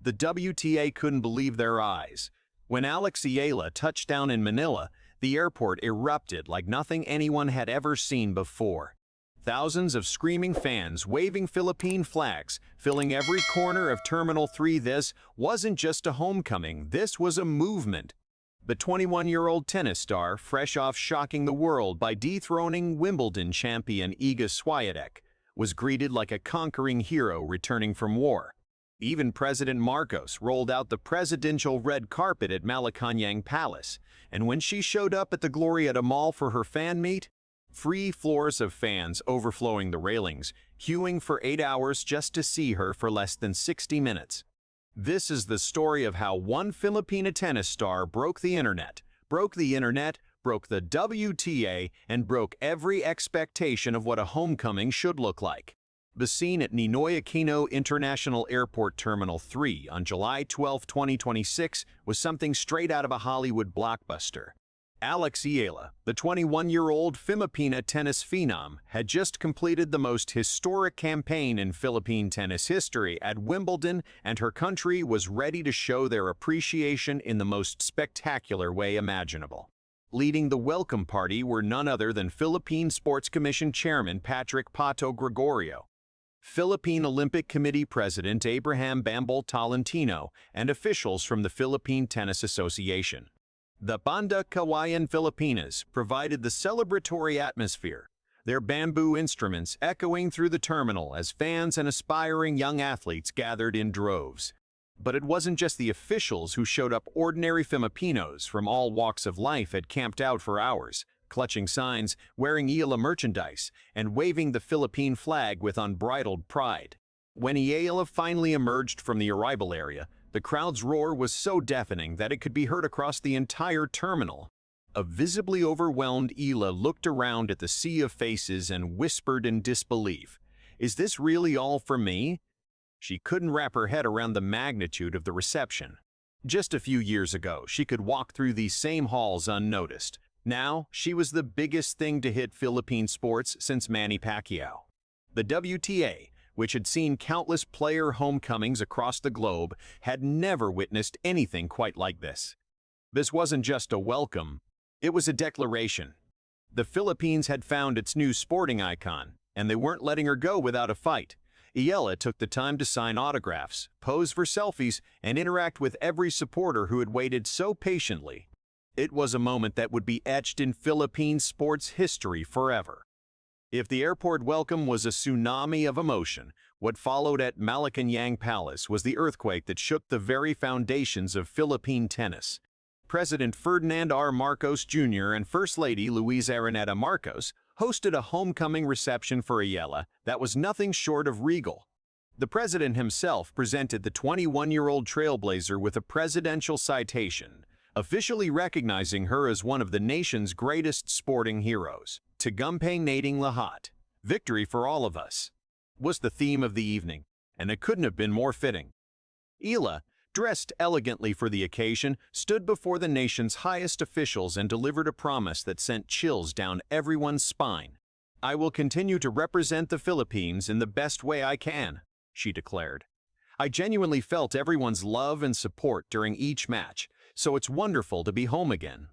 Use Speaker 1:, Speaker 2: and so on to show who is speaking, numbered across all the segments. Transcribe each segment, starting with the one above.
Speaker 1: The WTA couldn't believe their eyes. When Alex Eala touched down in Manila, the airport erupted like nothing anyone had ever seen before. Thousands of screaming fans waving Philippine flags, filling every corner of Terminal 3. This wasn't just a homecoming, this was a movement. The 21-year-old tennis star, fresh off shocking the world by dethroning Wimbledon champion Iga Swiatek, was greeted like a conquering hero returning from war. Even President Marcos rolled out the presidential red carpet at Malacañang Palace, and when she showed up at the Glorietta Mall for her fan meet, free floors of fans overflowing the railings, queuing for 8 hours just to see her for less than 60 minutes. This is the story of how one Filipina tennis star broke the internet, broke the WTA, and broke every expectation of what a homecoming should look like. The scene at Ninoy Aquino International Airport Terminal 3 on July 12, 2026 was something straight out of a Hollywood blockbuster. Alex Eala, the 21-year-old Filipina tennis phenom, had just completed the most historic campaign in Philippine tennis history at Wimbledon, and her country was ready to show their appreciation in the most spectacular way imaginable. Leading the welcome party were none other than Philippine Sports Commission Chairman Patrick Pato Gregorio, Philippine Olympic Committee President Abraham Bambol Tolentino, and officials from the Philippine Tennis Association. The Banda Kawayan Filipinas provided the celebratory atmosphere, their bamboo instruments echoing through the terminal as fans and aspiring young athletes gathered in droves. But it wasn't just the officials who showed up. Ordinary Filipinos from all walks of life had camped out for hours, clutching signs, wearing Eala merchandise, and waving the Philippine flag with unbridled pride. When Eala finally emerged from the arrival area, the crowd's roar was so deafening that it could be heard across the entire terminal. A visibly overwhelmed Eala looked around at the sea of faces and whispered in disbelief, "Is this really all for me?" She couldn't wrap her head around the magnitude of the reception. Just a few years ago, she could walk through these same halls unnoticed. Now, she was the biggest thing to hit Philippine sports since Manny Pacquiao. The WTA, which had seen countless player homecomings across the globe, had never witnessed anything quite like this. This wasn't just a welcome, it was a declaration. The Philippines had found its new sporting icon, and they weren't letting her go without a fight. Eala took the time to sign autographs, pose for selfies, and interact with every supporter who had waited so patiently. It was a moment that would be etched in Philippine sports history forever. If the airport welcome was a tsunami of emotion, what followed at Malacañang Palace was the earthquake that shook the very foundations of Philippine tennis. President Ferdinand R. Marcos Jr. and First Lady Luisa Araneta Marcos hosted a homecoming reception for Eala that was nothing short of regal. The president himself presented the 21-year-old trailblazer with a presidential citation, officially recognizing her as one of the nation's greatest sporting heroes. Tagumpay nating lahat, victory for all of us, was the theme of the evening, and it couldn't have been more fitting. Eala, dressed elegantly for the occasion, stood before the nation's highest officials and delivered a promise that sent chills down everyone's spine. "I will continue to represent the Philippines in the best way I can," she declared. "I genuinely felt everyone's love and support during each match, so it's wonderful to be home again."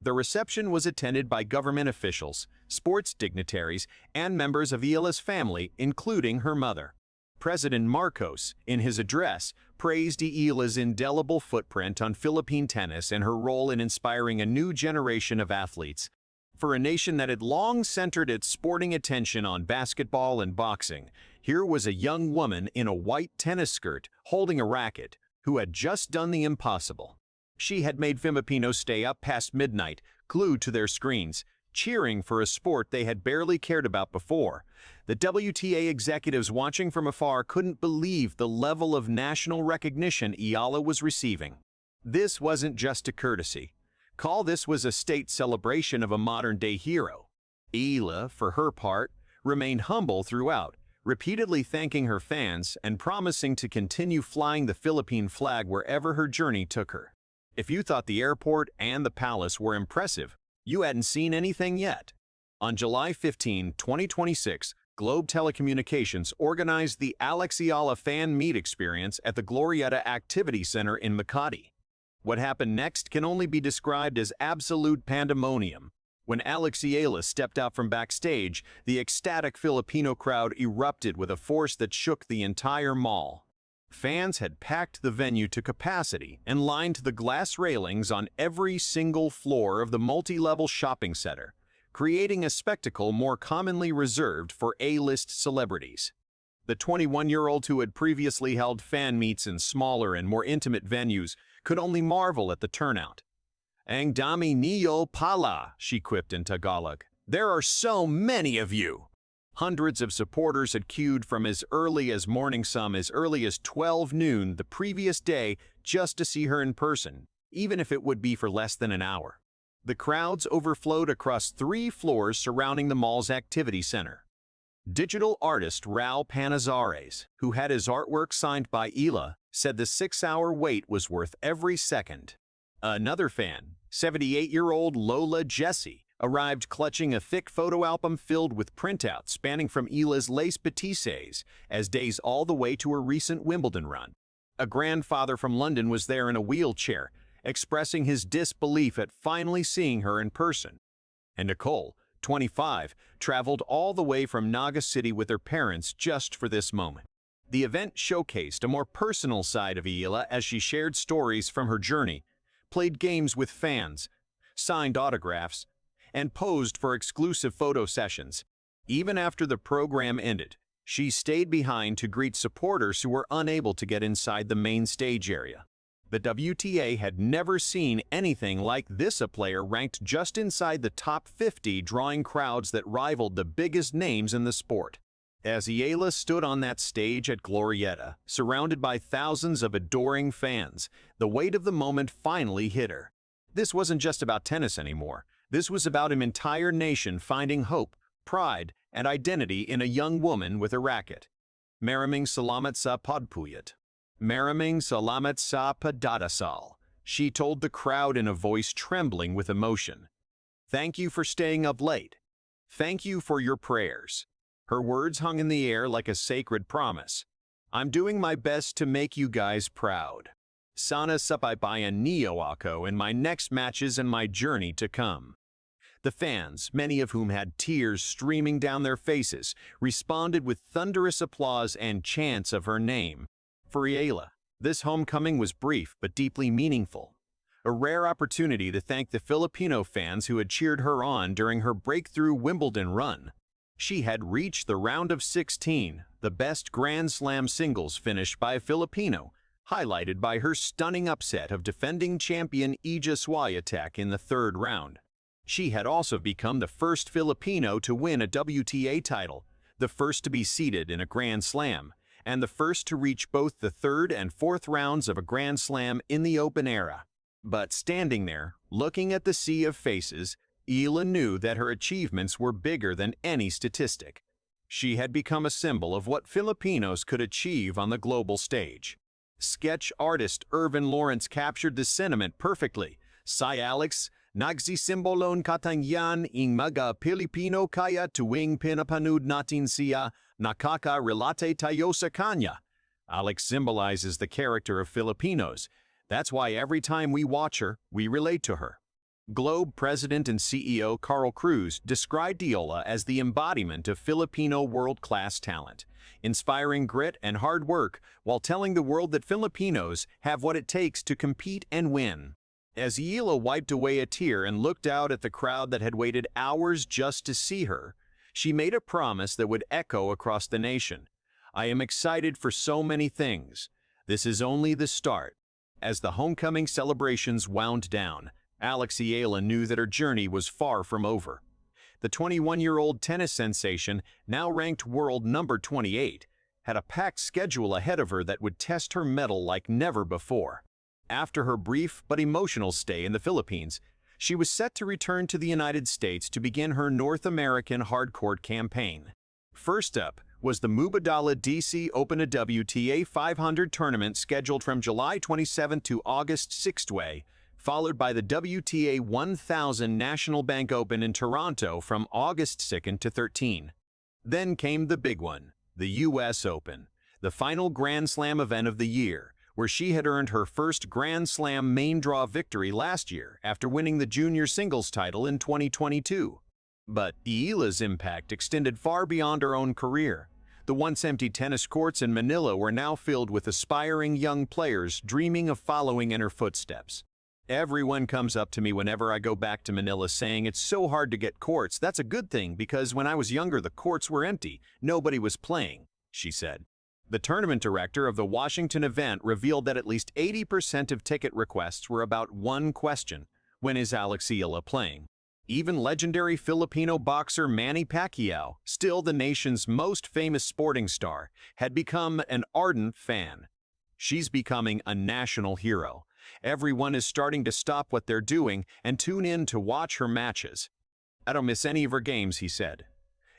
Speaker 1: The reception was attended by government officials, sports dignitaries, and members of Eala's family, including her mother. President Marcos, in his address, praised Eala's indelible footprint on Philippine tennis and her role in inspiring a new generation of athletes. For a nation that had long centered its sporting attention on basketball and boxing, here was a young woman in a white tennis skirt holding a racket who had just done the impossible. She had made Filipinos stay up past midnight, glued to their screens, cheering for a sport they had barely cared about before. The WTA executives watching from afar couldn't believe the level of national recognition Eala was receiving. This wasn't just a courtesy. This was a state celebration of a modern-day hero. Eala, for her part, remained humble throughout, repeatedly thanking her fans and promising to continue flying the Philippine flag wherever her journey took her. If you thought the airport and the palace were impressive, you hadn't seen anything yet. On July 15, 2026, Globe Telecommunications organized the Alex Eala fan meet experience at the Glorietta Activity Center in Makati. What happened next can only be described as absolute pandemonium. When Alex Eala stepped out from backstage, the ecstatic Filipino crowd erupted with a force that shook the entire mall. Fans had packed the venue to capacity and lined the glass railings on every single floor of the multi-level shopping center, creating a spectacle more commonly reserved for A-list celebrities. The 21-year-old who had previously held fan meets in smaller and more intimate venues could only marvel at the turnout. "Ang dami niyo pala," she quipped in Tagalog. "There are so many of you." Hundreds of supporters had queued from as early as morning, some as early as 12 noon the previous day, just to see her in person, even if it would be for less than an hour. The crowds overflowed across 3 floors surrounding the mall's activity center. Digital artist Raul Panizares, who had his artwork signed by Eala, said the 6-hour wait was worth every second. Another fan, 78-year-old Lola Jessie, arrived clutching a thick photo album filled with printouts spanning from Eala's Les Petites as days all the way to her recent Wimbledon run. A grandfather from London was there in a wheelchair, expressing his disbelief at finally seeing her in person. And Nicole, 25, traveled all the way from Naga City with her parents just for this moment. The event showcased a more personal side of Eala as she shared stories from her journey, played games with fans, signed autographs, and posed for exclusive photo sessions. Even after the program ended, she stayed behind to greet supporters who were unable to get inside the main stage area. The WTA had never seen anything like this, a player ranked just inside the top 50, drawing crowds that rivaled the biggest names in the sport. As Eala stood on that stage at Glorietta, surrounded by thousands of adoring fans, the weight of the moment finally hit her. This wasn't just about tennis anymore. This was about an entire nation finding hope, pride, and identity in a young woman with a racket. "Maraming salamat sa pagpuyat. Maraming salamat sa pagdadasal," she told the crowd in a voice trembling with emotion. "Thank you for staying up late. Thank you for your prayers." Her words hung in the air like a sacred promise. "I'm doing my best to make you guys proud. Sana sapaypayan niyo ako in my next matches and my journey to come." The fans, many of whom had tears streaming down their faces, responded with thunderous applause and chants of her name. For Eala, this homecoming was brief but deeply meaningful. A rare opportunity to thank the Filipino fans who had cheered her on during her breakthrough Wimbledon run. She had reached the round of 16, the best Grand Slam singles finish by a Filipino, highlighted by her stunning upset of defending champion Iga Swiatek in the 3rd round. She had also become the first Filipino to win a WTA title, the first to be seeded in a Grand Slam, and the first to reach both the 3rd and 4th rounds of a Grand Slam in the Open era. But standing there, looking at the sea of faces, Eala knew that her achievements were bigger than any statistic. She had become a symbol of what Filipinos could achieve on the global stage. Sketch artist Irvin Lawrence captured the sentiment perfectly. "Si Alex, nagsisimbolon katangian ng mga Pilipino kaya tuwing pinapanood natin siya, nakaka-relate tayo sa kanya." Alex symbolizes the character of Filipinos. That's why every time we watch her, we relate to her. Globe President and CEO Carl Cruz described Eala as the embodiment of Filipino world-class talent, inspiring grit and hard work while telling the world that Filipinos have what it takes to compete and win. As Eala wiped away a tear and looked out at the crowd that had waited hours just to see her, she made a promise that would echo across the nation. "I am excited for so many things. This is only the start." As the homecoming celebrations wound down, Alex Eala knew that her journey was far from over. The 21-year-old tennis sensation, now ranked world number 28, had a packed schedule ahead of her that would test her mettle like never before. After her brief but emotional stay in the Philippines, she was set to return to the United States to begin her North American hardcourt campaign. First up was the Mubadala DC Open, a WTA 500 tournament scheduled from July 27 to August 6, followed by the WTA 1000 National Bank Open in Toronto from August 2 to 13. Then came the big one, the US Open, the final Grand Slam event of the year, where she had earned her first Grand Slam main draw victory last year after winning the junior singles title in 2022. But Eala's impact extended far beyond her own career. The once empty tennis courts in Manila were now filled with aspiring young players dreaming of following in her footsteps. Everyone comes up to me whenever I go back to Manila saying it's so hard to get courts. That's a good thing because when I was younger the courts were empty. Nobody was playing, she said. The tournament director of the Washington event revealed that at least 80% of ticket requests were about one question: when is Alex Eala playing? Even legendary Filipino boxer Manny Pacquiao, still the nation's most famous sporting star, had become an ardent fan. She's becoming a national hero. Everyone is starting to stop what they're doing and tune in to watch her matches. I don't miss any of her games, he said.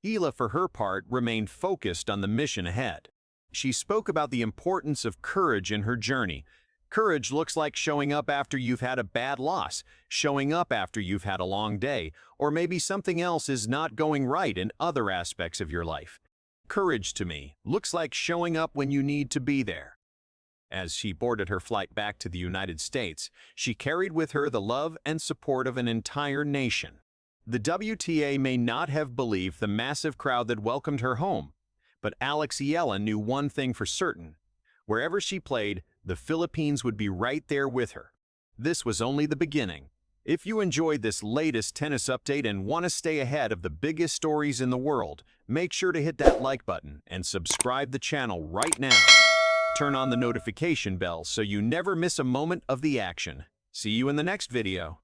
Speaker 1: Eala, for her part, remained focused on the mission ahead. She spoke about the importance of courage in her journey. Courage looks like showing up after you've had a bad loss, showing up after you've had a long day, or maybe something else is not going right in other aspects of your life. Courage, to me, looks like showing up when you need to be there. As she boarded her flight back to the United States, she carried with her the love and support of an entire nation. The WTA may not have believed the massive crowd that welcomed her home, but Alex Eala knew one thing for certain. Wherever she played, the Philippines would be right there with her. This was only the beginning. If you enjoyed this latest tennis update and want to stay ahead of the biggest stories in the world, make sure to hit that like button and subscribe the channel right now. Turn on the notification bell so you never miss a moment of the action. See you in the next video.